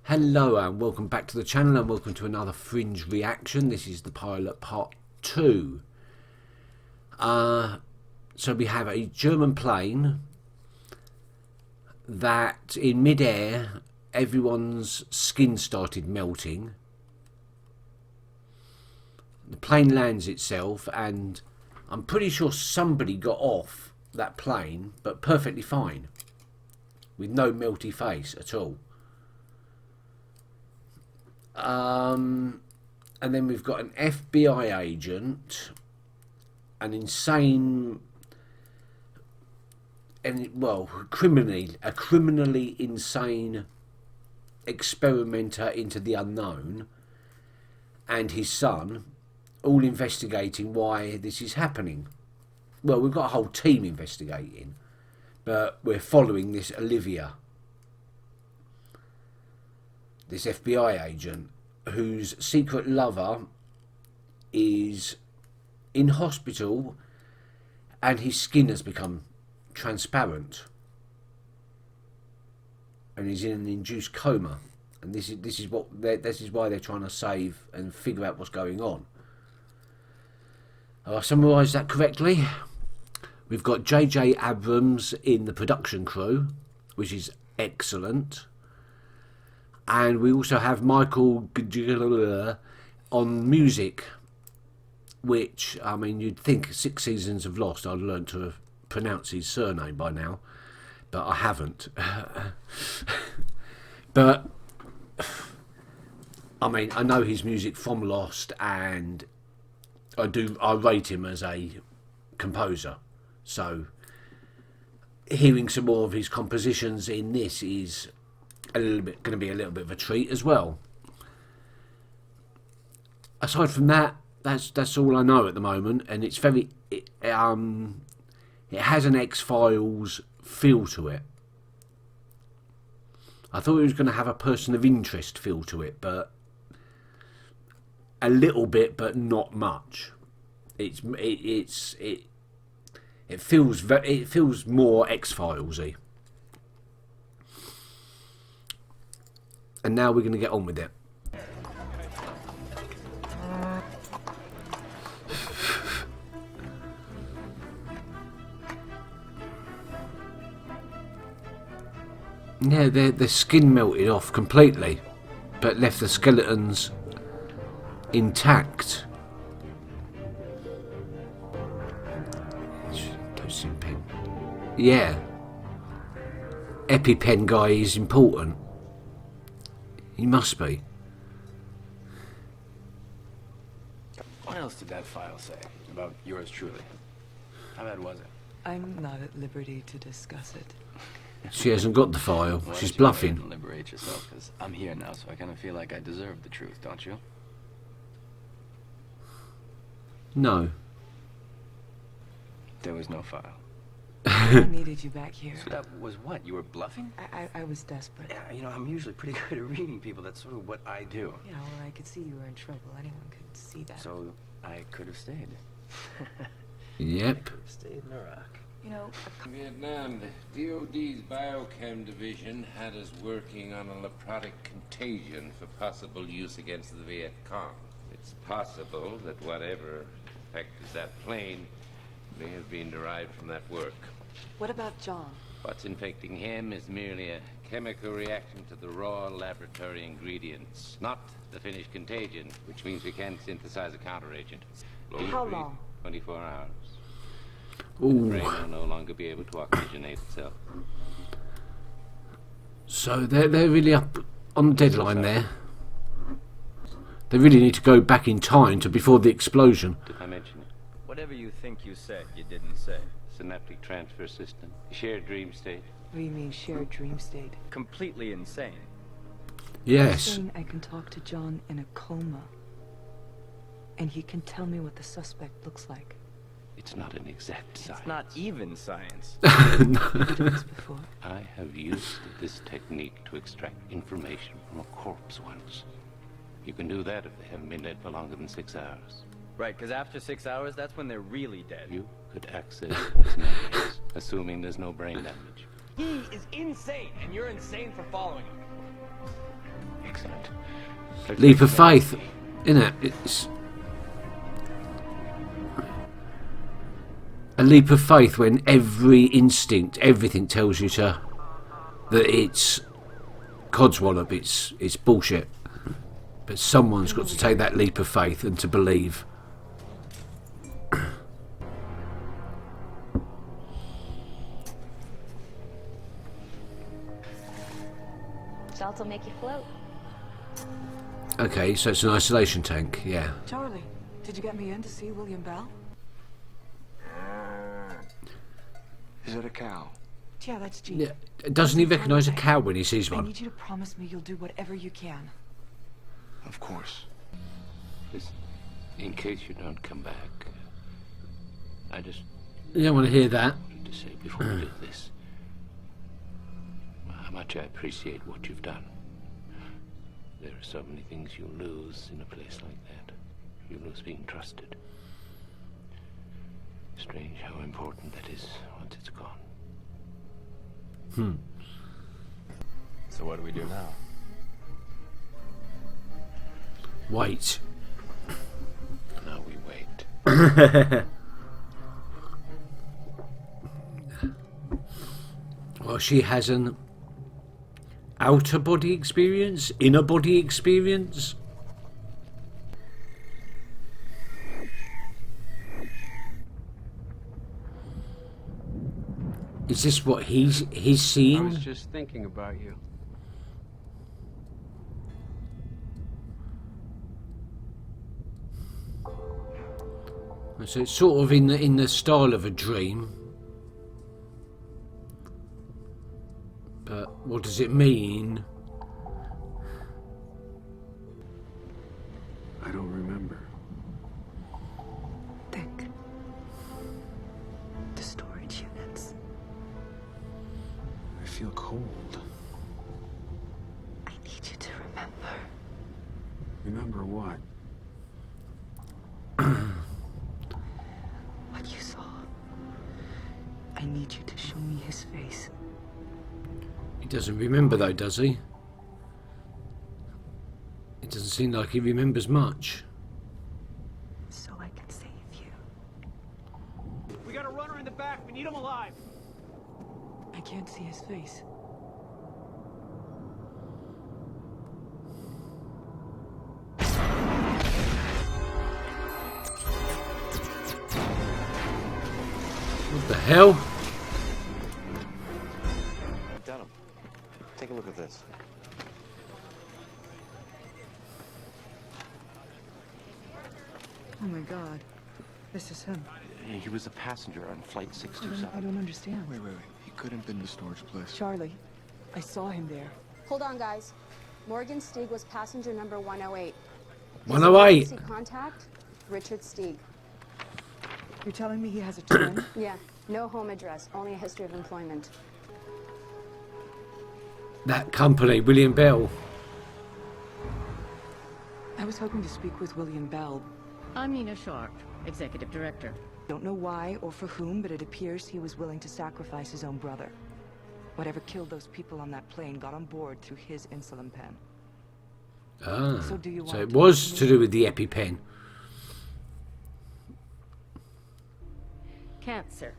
Hello and welcome back to the channel and welcome to another Fringe reaction. This is the pilot part 2. So we have a German plane that in mid-air everyone's skin started melting. The plane lands itself and I'm pretty sure somebody got off that plane but perfectly fine with no melty face at all. And then we've got an FBI agent, an insane, and well, a criminally insane experimenter into the unknown, and his son, all investigating why this is happening. Well, we've got a whole team investigating, but we're following this Olivia, this FBI agent whose secret lover is in hospital and his skin has become transparent and he's in an induced coma, and this is why they're trying to save and figure out what's going on. Have I summarised that correctly? We've got J.J. Abrams in the production crew, which is excellent. And we also have Michael on music, which, I mean, you'd think 6 seasons of Lost I'd learned to pronounce his surname by now, but I haven't. But, I mean, I know his music from Lost, and I rate him as a composer. So, hearing some more of his compositions in this is going to be a little bit of a treat as well. Aside from that, that's all I know at the moment, and it's very it has an X-Files feel to it. I thought it was going to have a person of interest feel to it, but a little bit, but not much. It feels more X-Filesy. And now we're going to get on with it. Yeah, their skin melted off completely, but left the skeletons intact. Dosing pen. Yeah. EpiPen guy is important. He must be. What else did that file say about yours truly? How bad was it? I'm not at liberty to discuss it. She hasn't got the file. Why She's don't you bluffing. go ahead and liberate yourself, because I'm here now, so I kind of feel like I deserve the truth, don't you? No. There was no file. I needed you back here. So that was what? You were bluffing? I was desperate. Yeah, you know, I'm usually pretty good at reading people. That's sort of what I do. Yeah, well, I could see you were in trouble. Anyone could see that. So I could have stayed. Yep. Could have stayed in Iraq. You know, Vietnam, the DOD's biochem division had us working on a leprotic contagion for possible use against the Viet Cong. It's possible that whatever affected that plane may have been derived from that work. what about John? What's infecting him is merely a chemical reaction to the raw laboratory ingredients, not the finished contagion, which means we can't synthesize a counteragent. How long? 24 hours. Ooh. The brain will no longer be able to oxygenate itself. So they're really up on the deadline there. They really need to go back in time to before the explosion. Did I mention it? Whatever you think you said, you didn't say. Synaptic transfer system, shared dream state. What do you mean, shared dream state? Completely insane. Yes. Saying I can talk to John in a coma, and he can tell me what the suspect looks like. It's not an exact science. It's not even science. You did this before. I have used this technique to extract information from a corpse once. You can do that if they haven't been dead for longer than 6 hours. Right, because after 6 hours, that's when they're really dead. You could access his memories, assuming there's no brain damage. He is insane, and you're insane for following him. Excellent. Leap of faith, innit? It's a leap of faith when every instinct, everything tells you that it's codswallop, it's bullshit. But someone's got to take that leap of faith and to believe. Salts will make you float. Okay, so it's an isolation tank, yeah. Charlie, did you get me in to see William Bell? Is it a cow? Yeah, that's Jean. Yeah. Doesn't he recognise a cow when he sees I one? need you to promise me you'll do whatever you can. Of course. Listen, in case you don't come back, I just You don't want to hear that. wanted to say before we do this how much I appreciate what you've done. There are so many things you lose in a place like that. You lose being trusted. Strange how important that is once it's gone. So what do we do now? Wait. Now we wait. Well, she has an outer body experience, inner body experience. Is this what he's I seeing? was just thinking about you. So it's sort of in the style of a dream. But what does it mean? I don't remember. Think. The storage units. I feel cold. I need you to remember. Remember what? What you saw. I need you to show me his face. He doesn't remember though, does he? It doesn't seem like he remembers much. So I can save you. We got a runner in the back. We need him alive. I can't see his face. What the hell? Dunham, take a look at this. Oh my god. This is him. He was a passenger on flight I 627. don't understand. Wait. He couldn't have been the storage place. Charlie, I saw him there. Hold on, guys. Morgan Stieg was passenger number 108. His 108. emergency contact, Richard Stieg. You're telling me he has a twin? Yeah, no home address, only a history of employment. That company, William Bell. I was hoping to speak with William Bell. I'm Nina Sharp, Executive Director. Don't know why or for whom, but it appears he was willing to sacrifice his own brother. Whatever killed those people on that plane got on board through his insulin pen. Ah, So do you so want it to was talk to me? do with the EpiPen. Cancer.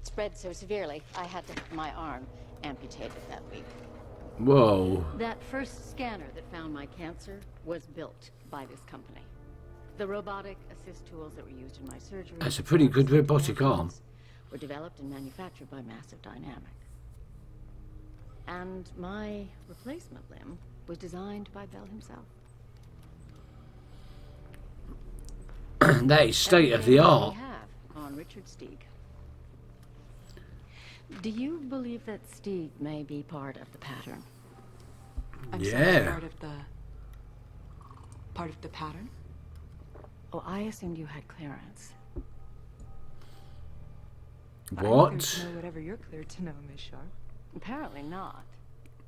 Spread so severely, I had to have my arm amputated that week. Whoa. That first scanner that found my cancer was built by this company. The robotic assist tools that were used in my surgery... That's a pretty good robotic arm. ...were developed and manufactured by Massive Dynamic. And my replacement limb was designed by Bell himself. That is state of the Everything art. we have on Richard Stieg. Do you believe that Stieg may be part of the pattern? I'm sorry, Yeah. part of the pattern? Oh, I assumed you had clearance. I'm clear What? to know whatever you're clear to know, Miss Sharp. Apparently not.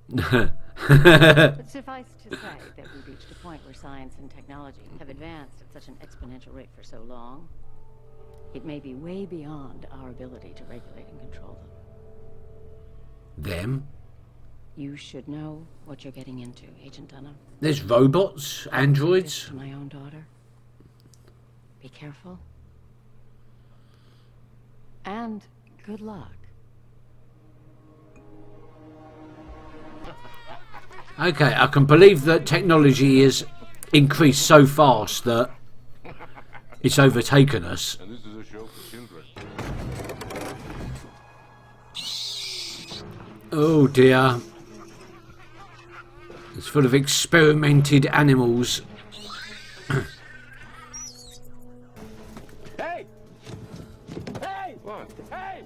But suffice to say that we've reached a point where science and technology have advanced at such an exponential rate for so long, it may be way beyond our ability to regulate and control them. Them? You should know what you're getting into, Agent Dunham. There's robots, androids. To my own daughter. Be careful. And good luck. Okay, I can believe that technology is increased so fast that it's overtaken us. And this is a show for children. Oh dear. It's full of experimented animals. Hey! Hey! What? Hey!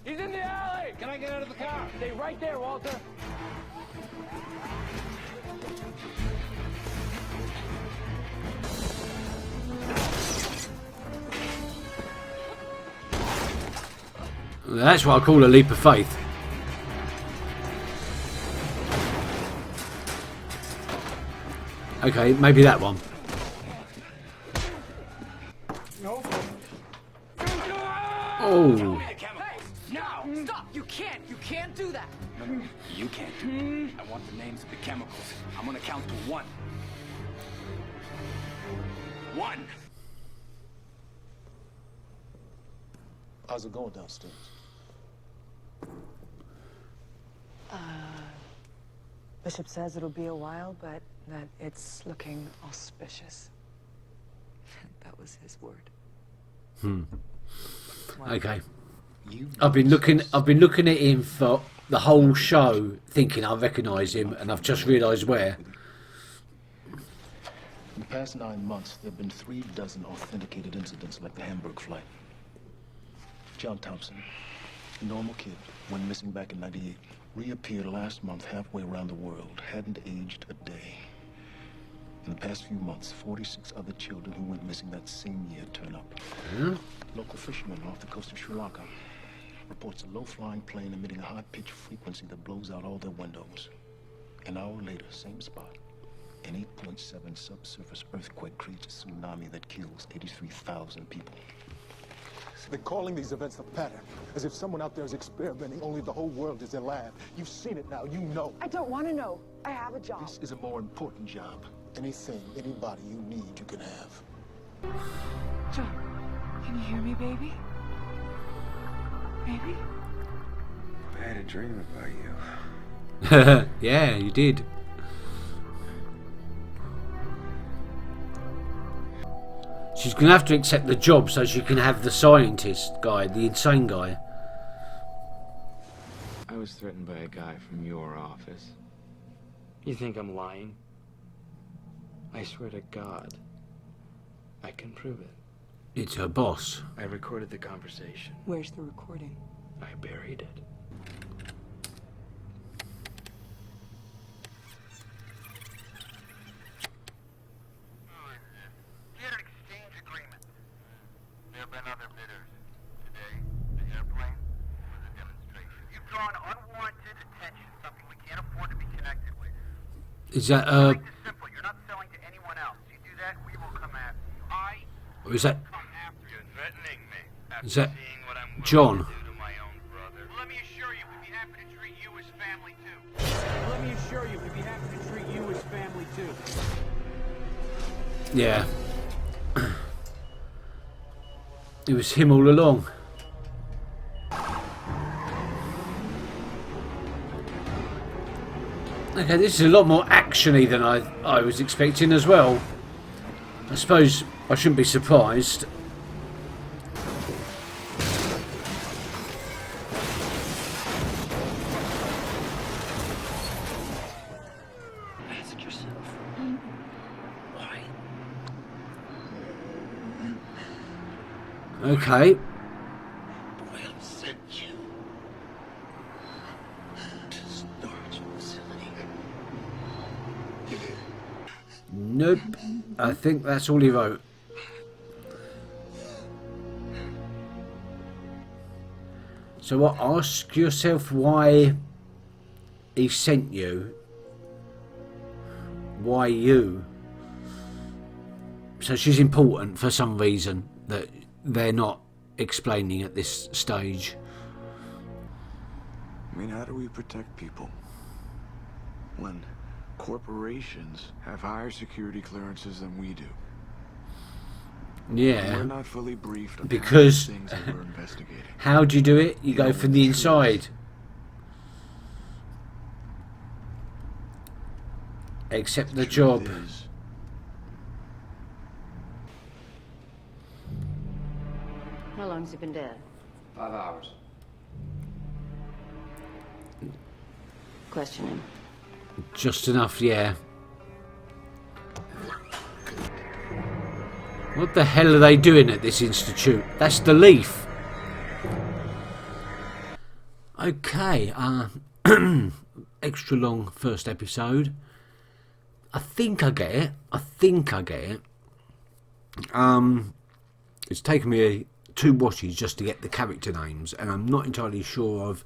He's in the alley! Can I get out of the car? Stay right there, Walter. That's what I call a leap of faith. Okay, maybe that one. Oh. Now! Stop! You can't do that! No, you can't do it. I want the names of the chemicals. I'm gonna count to 1. 1! How's it going downstairs? Bishop says it'll be a while, but that it's looking auspicious. That was his word. Okay. I've been looking at him for the whole show, thinking I recognise him, and I've just realised where. In the past 9 months, there have been 36 authenticated incidents like the Hamburg flight. John Thompson, a normal kid, went missing back in '98. Reappeared last month halfway around the world. Hadn't aged a day. In the past few months, 46 other children who went missing that same year turn up. Local fishermen off the coast of Sri Lanka reports a low-flying plane emitting a high-pitched frequency that blows out all their windows. An hour later, same spot. An 8.7 subsurface earthquake creates a tsunami that kills 83,000 people. They're calling these events a pattern, as if someone out there is experimenting, only the whole world is their lab. You've seen it now, you know. I don't want to know. I have a job. This is a more important job. Anything, anybody you need, you can have. John, can you hear me, baby? Baby? I had a dream about you. Yeah, you did. She's going to have to accept the job so she can have the scientist guy, the insane guy. I was threatened by a guy from your office. You think I'm lying? I swear to God, I can prove it. It's her boss. I recorded the conversation. Where's the recording? I buried it. Is that or is that John? Let me assure you, we'd be happy to treat you as family too. Let me assure you, we'd be happy to treat you as family too. Yeah. It was him all along. Okay, this is a lot more actiony than I was expecting as well. I suppose I shouldn't be surprised. Ask yourself, why? Okay. Boyle sent you to storage facility. Nope. I think that's all he wrote. So ask yourself why he sent you. Why you? So she's important for some reason that they're not explaining at this stage. I mean, how do we protect people? when corporations have higher security clearances than we do. Yeah. We're not fully briefed on because things that we're investigating. How do you do it? You go from the inside. Accept the job. How long has he been dead? 5 hours. Question him. Just enough, yeah. What the hell are they doing at this institute? That's the Leaf. Okay, extra long first episode. I think I get it. It's taken me 2 watches just to get the character names, and I'm not entirely sure of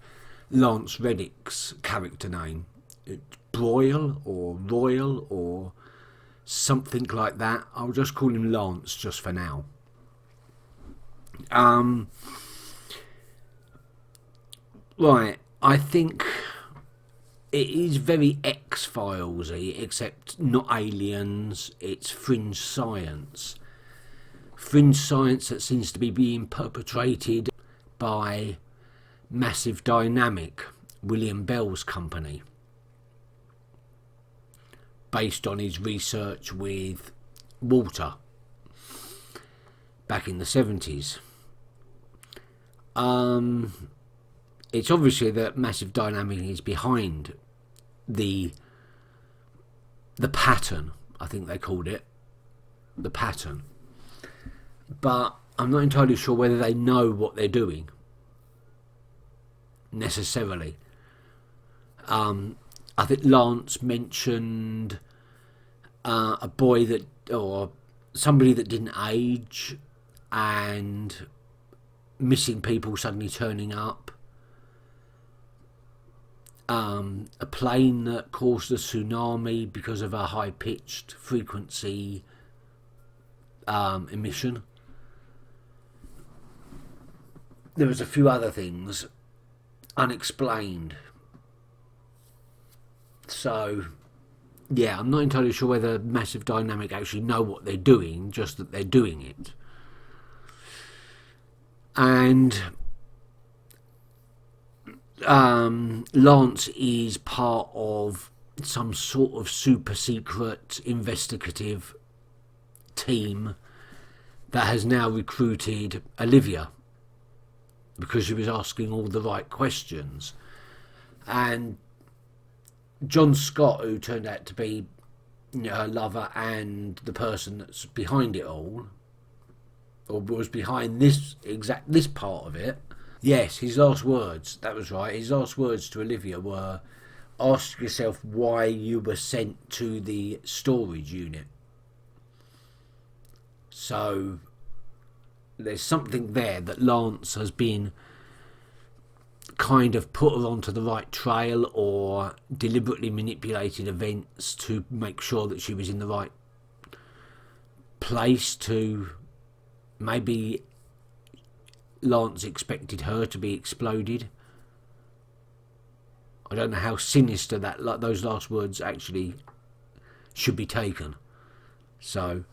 Lance Reddick's character name. It's Broyle or Royal or something like that. I'll just call him Lance just for now. Right, I think it is very X-Filesy, except not aliens, it's fringe science. Fringe science that seems to be being perpetrated by Massive Dynamic, William Bell's company, based on his research with water back in the 70s. It's obviously that Massive Dynamic is behind the pattern, I think they called it, the pattern. But I'm not entirely sure whether they know what they're doing, necessarily. I think Lance mentioned a boy that, or somebody that didn't age, and missing people suddenly turning up. A plane that caused a tsunami because of a high-pitched frequency emission. There was a few other things unexplained. So, yeah, I'm not entirely sure whether Massive Dynamic actually know what they're doing, just that they're doing it. And Lance is part of some sort of super secret investigative team that has now recruited Olivia because she was asking all the right questions. And John Scott, who turned out to be, you know, her lover and the person that's behind it all, or was behind this part of it. Yes, his last words, that was right, his last words to Olivia were, ask yourself why you were sent to the storage unit. So there's something there that Lance has been kind of put her onto the right trail, or deliberately manipulated events to make sure that she was in the right place. To maybe Lance expected her to be exploded. I don't know how sinister that, like, those last words actually should be taken. So,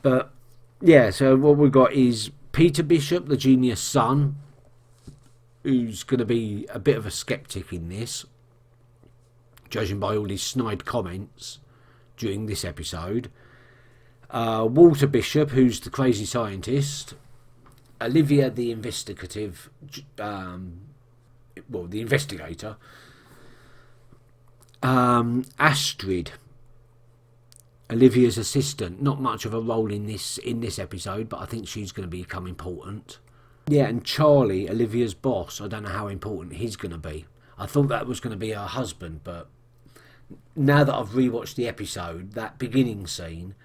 but yeah, so what we've got is Peter Bishop, the genius son, who's going to be a bit of a skeptic in this, judging by all his snide comments during this episode. Walter Bishop, who's the crazy scientist. Olivia, the investigative, the investigator. Astrid, Olivia's assistant. Not much of a role in this episode, but I think she's going to become important. Yeah, and Charlie, Olivia's boss. I don't know how important he's going to be. I thought that was going to be her husband, but now that I've rewatched the episode, that beginning scene,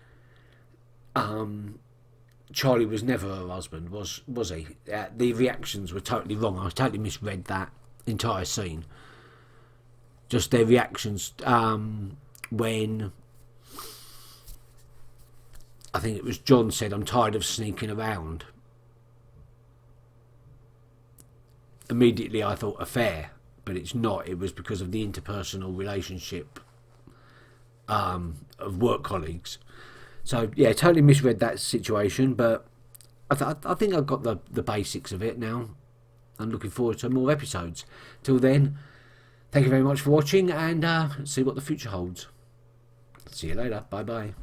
Charlie was never her husband, was he? The reactions were totally wrong. I totally misread that entire scene. Just their reactions when I think it was John said, "I'm tired of sneaking around." Immediately I thought affair, but it's not. It was because of the interpersonal relationship of work colleagues. So yeah, totally misread that situation, but I think I've got the basics of it now. I'm looking forward to more episodes. Till then, thank you very much for watching, and see what the future holds. See you later. Bye bye.